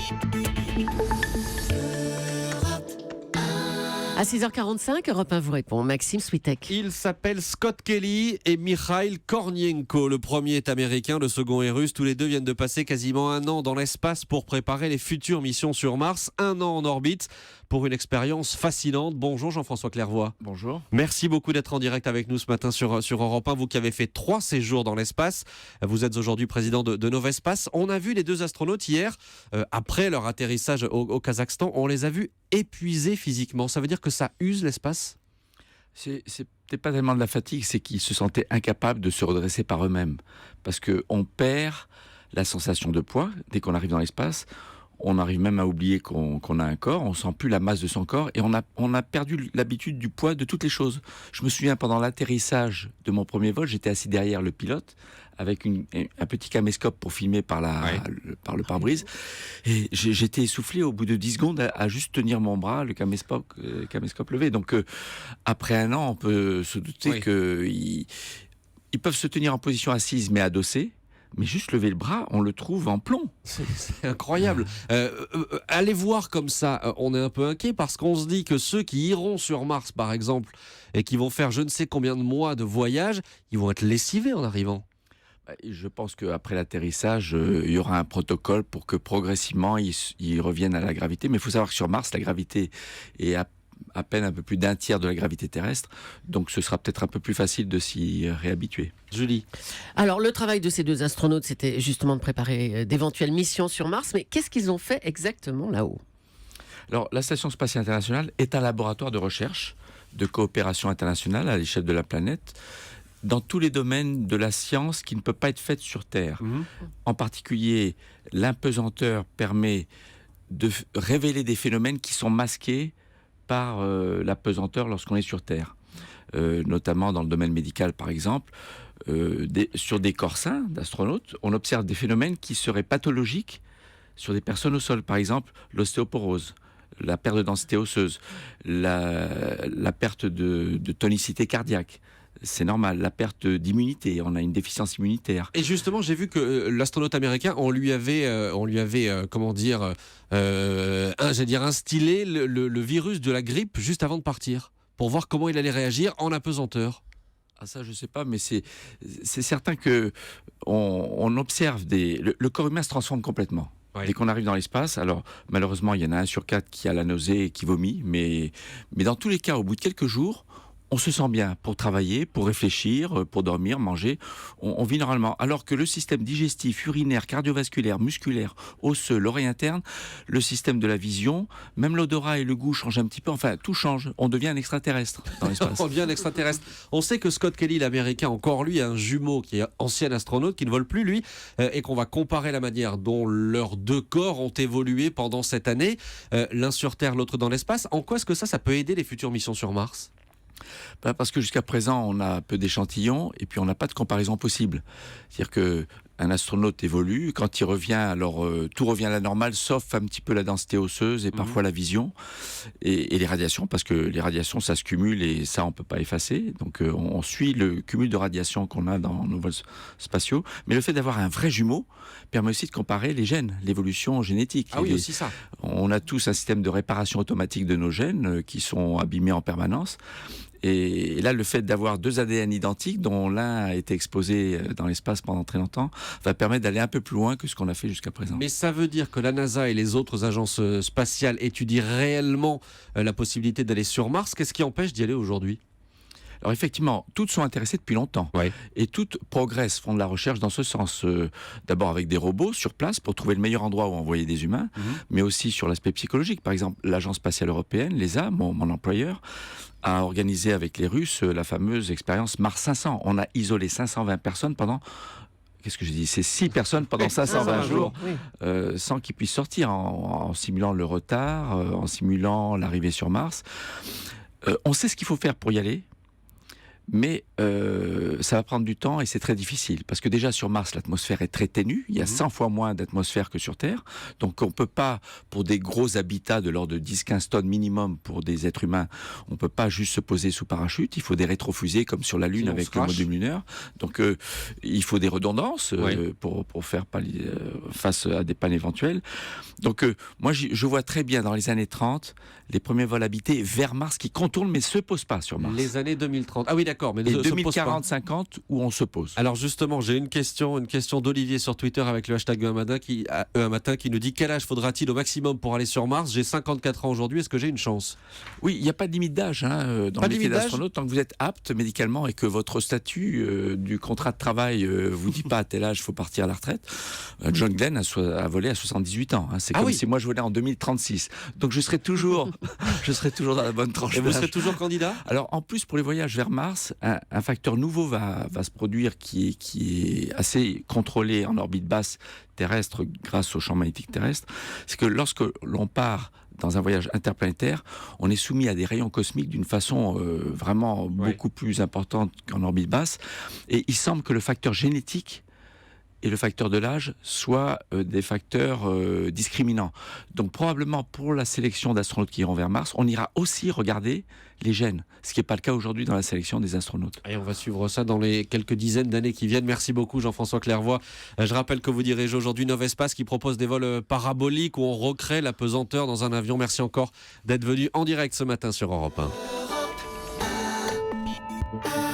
À 6h45, Europe 1 vous répond. Maxime Switek. Il s'appelle Scott Kelly et Mikhail Kornienko. Le premier est américain, le second est russe. Tous les deux viennent de passer quasiment 1 an dans l'espace pour préparer les futures missions sur Mars. 1 an en orbite pour une expérience fascinante. Bonjour Jean-François Clairvoy. Bonjour. Merci beaucoup d'être en direct avec nous ce matin sur Europe 1. Vous qui avez fait 3 séjours dans l'espace. Vous êtes aujourd'hui président de Novespace. On a vu les 2 astronautes hier, après leur atterrissage au Kazakhstan. On les a vus épuisés physiquement. Ça veut dire que ça use l'espace ? C'est peut-être pas tellement de la fatigue, c'est qu'ils se sentaient incapables de se redresser par eux-mêmes. Parce qu'on perd la sensation de poids dès qu'on arrive dans l'espace. On arrive même à oublier qu'on a un corps, on sent plus la masse de son corps et on a perdu l'habitude du poids de toutes les choses. Je me souviens, pendant l'atterrissage de mon premier vol, j'étais assis derrière le pilote avec un petit caméscope pour filmer par le pare-brise. Et j'étais essoufflé au bout de 10 secondes à juste tenir mon bras, le caméscope levé. Donc après 1 an, on peut se douter qu'ils peuvent se tenir en position assise mais adossée. Mais juste lever le bras, on le trouve en plomb. C'est incroyable. Aller voir comme ça, on est un peu inquiet parce qu'on se dit que ceux qui iront sur Mars, par exemple, et qui vont faire je ne sais combien de mois de voyage, ils vont être lessivés en arrivant. Je pense qu'après l'atterrissage, il y aura un protocole pour que progressivement, ils reviennent à la gravité. Mais il faut savoir que sur Mars, la gravité est à peine un peu plus d'1 tiers de la gravité terrestre, donc ce sera peut-être un peu plus facile de s'y réhabituer. Julie. Alors, le travail de ces 2 astronautes, c'était justement de préparer d'éventuelles missions sur Mars, mais qu'est-ce qu'ils ont fait exactement là-haut ? Alors, la Station spatiale internationale est un laboratoire de recherche, de coopération internationale à l'échelle de la planète, dans tous les domaines de la science qui ne peut pas être faite sur Terre. En particulier, l'impesanteur permet de révéler des phénomènes qui sont masqués par la pesanteur lorsqu'on est sur Terre. Notamment dans le domaine médical, par exemple, sur des corps sains d'astronautes, on observe des phénomènes qui seraient pathologiques sur des personnes au sol. Par exemple, l'ostéoporose, la perte de densité osseuse, la perte de tonicité cardiaque. C'est normal, la perte d'immunité, on a une déficience immunitaire. Et justement, j'ai vu que l'astronaute américain, on lui avait instillé le virus de la grippe juste avant de partir, pour voir comment il allait réagir en apesanteur. Ah ça, je sais pas, mais c'est certain que on observe le corps humain se transforme complètement. Dès qu'on arrive dans l'espace, alors malheureusement, il y en a 1 sur 4 qui a la nausée et qui vomit, mais dans tous les cas, au bout de quelques jours, on se sent bien pour travailler, pour réfléchir, pour dormir, manger. On vit normalement. Alors que le système digestif, urinaire, cardiovasculaire, musculaire, osseux, l'oreille interne, le système de la vision, même l'odorat et le goût changent un petit peu. Enfin, tout change. On devient un extraterrestre dans l'espace. On devient un extraterrestre. On sait que Scott Kelly, l'américain, encore lui, a un jumeau qui est ancien astronaute, qui ne vole plus lui, et qu'on va comparer la manière dont leurs 2 corps ont évolué pendant cette année. L'un sur Terre, l'autre dans l'espace. En quoi est-ce que ça peut aider les futures missions sur Mars ? Parce que jusqu'à présent, on a peu d'échantillons et puis on n'a pas de comparaison possible. C'est-à-dire qu'un astronaute évolue, quand il revient, alors tout revient à la normale, sauf un petit peu la densité osseuse et parfois la vision et les radiations, parce que les radiations, ça se cumule et ça, on peut pas effacer. Donc on suit le cumul de radiations qu'on a dans nos vols spatiaux. Mais le fait d'avoir un vrai jumeau permet aussi de comparer les gènes, l'évolution génétique. Ah oui, aussi ça. On a tous un système de réparation automatique de nos gènes qui sont abîmés en permanence. Et là, le fait d'avoir 2 ADN identiques, dont l'un a été exposé dans l'espace pendant très longtemps, va permettre d'aller un peu plus loin que ce qu'on a fait jusqu'à présent. Mais ça veut dire que la NASA et les autres agences spatiales étudient réellement la possibilité d'aller sur Mars. Qu'est-ce qui empêche d'y aller aujourd'hui ? Alors effectivement, toutes sont intéressées depuis longtemps. Et toutes progressent, font de la recherche dans ce sens. D'abord avec des robots sur place pour trouver le meilleur endroit où envoyer des humains, mais aussi sur l'aspect psychologique. Par exemple, l'Agence spatiale européenne, l'ESA, mon employeur, a organisé avec les Russes la fameuse expérience Mars 500. On a isolé 520 personnes pendant... Qu'est-ce que j'ai dit ? C'est 6 personnes pendant 520 jours, sans qu'ils puissent sortir, en simulant le retard, en simulant l'arrivée sur Mars. On sait ce qu'il faut faire pour y aller. Mais ça va prendre du temps et c'est très difficile. Parce que déjà sur Mars, l'atmosphère est très ténue. Il y a 100 fois moins d'atmosphère que sur Terre. Donc on ne peut pas, pour des gros habitats de l'ordre de 10-15 tonnes minimum pour des êtres humains, on ne peut pas juste se poser sous parachute. Il faut des rétrofusées comme sur la Lune Sinon, avec le module lunaire. Donc il faut des redondances pour faire face à des pannes éventuelles. Donc moi je vois très bien dans les années 30 les premiers vols habités vers Mars qui contournent mais ne se posent pas sur Mars. Les années 2030. Ah oui, d'accord. Mais et 2040-50 où on se pose. Alors justement, j'ai une question d'Olivier sur Twitter avec le hashtag un matin qui nous dit: quel âge faudra-t-il au maximum pour aller sur Mars? J'ai 54 ans aujourd'hui, est-ce que j'ai une chance? Oui, il n'y a pas de limite d'âge dans le métier d'astronaute tant que vous êtes apte médicalement et que votre statut du contrat de travail vous dit pas à tel âge il faut partir à la retraite. John Glenn a volé à 78 ans. C'est comme si moi je volais en 2036. Donc je serai toujours dans la bonne tranche. Et vous d'âge. serez toujours candidat? Alors en plus pour les voyages vers Mars, un facteur nouveau va se produire qui est assez contrôlé en orbite basse terrestre grâce au champ magnétique terrestre. C'est que lorsque l'on part dans un voyage interplanétaire, on est soumis à des rayons cosmiques d'une façon vraiment beaucoup plus importante qu'en orbite basse. Et il semble que le facteur génétique et le facteur de l'âge soient des facteurs discriminants. Donc probablement pour la sélection d'astronautes qui iront vers Mars, on ira aussi regarder les gènes, ce qui n'est pas le cas aujourd'hui dans la sélection des astronautes. Et on va suivre ça dans les quelques dizaines d'années qui viennent. Merci beaucoup Jean-François Clairvoy. Je rappelle que vous dirigez aujourd'hui Novespace qui propose des vols paraboliques où on recrée la pesanteur dans un avion. Merci encore d'être venu en direct ce matin sur Europe 1.